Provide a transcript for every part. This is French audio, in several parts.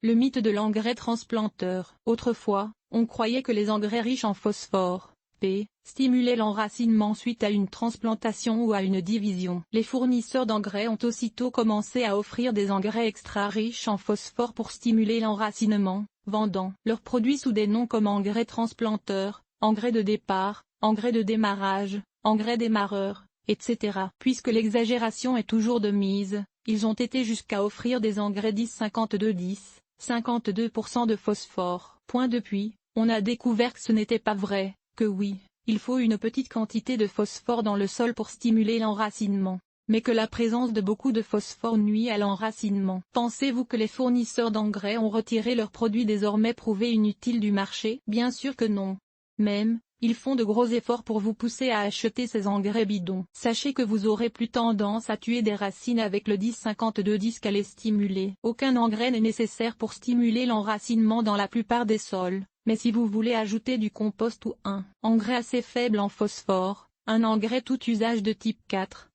Le mythe de l'engrais transplanteur. Autrefois, on croyait que les engrais riches en phosphore, P, stimulaient l'enracinement suite à une transplantation ou à une division. Les fournisseurs d'engrais ont aussitôt commencé à offrir des engrais extra riches en phosphore pour stimuler l'enracinement, vendant leurs produits sous des noms comme engrais transplanteur, engrais de départ, engrais de démarrage, engrais démarreur, etc. Puisque l'exagération est toujours de mise, ils ont été jusqu'à offrir des engrais 10-52-10, 52% de phosphore. Depuis, on a découvert que ce n'était pas vrai, que oui, il faut une petite quantité de phosphore dans le sol pour stimuler l'enracinement, mais que la présence de beaucoup de phosphore nuit à l'enracinement. Pensez-vous que les fournisseurs d'engrais ont retiré leurs produits désormais prouvés inutiles du marché? Bien sûr que non. Même, ils font de gros efforts pour vous pousser à acheter ces engrais bidons. Sachez que vous aurez plus tendance à tuer des racines avec le 10-52-10 qu'à les stimuler. Aucun engrais n'est nécessaire pour stimuler l'enracinement dans la plupart des sols, mais si vous voulez ajouter du compost ou un engrais assez faible en phosphore, un engrais tout usage de type 4,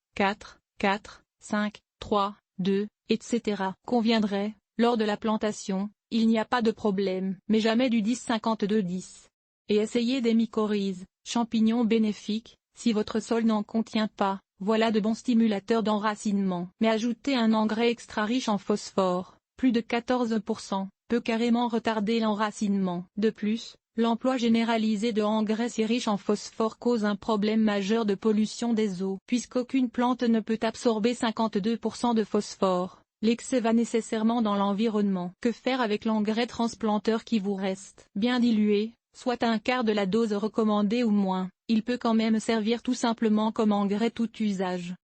5, 3, 2, etc. conviendrait, lors de la plantation, il n'y a pas de problème. Mais jamais du 10-52-10. Et essayez des mycorhizes, champignons bénéfiques, si votre sol n'en contient pas, voilà de bons stimulateurs d'enracinement. Mais ajouter un engrais extra riche en phosphore, plus de 14%, peut carrément retarder l'enracinement. De plus, l'emploi généralisé de engrais si riches en phosphore cause un problème majeur de pollution des eaux. Puisqu'aucune plante ne peut absorber 52% de phosphore, l'excès va nécessairement dans l'environnement. Que faire avec l'engrais transplanteur qui vous reste? Bien dilué, soit un quart de la dose recommandée ou moins, il peut quand même servir tout simplement comme engrais tout usage.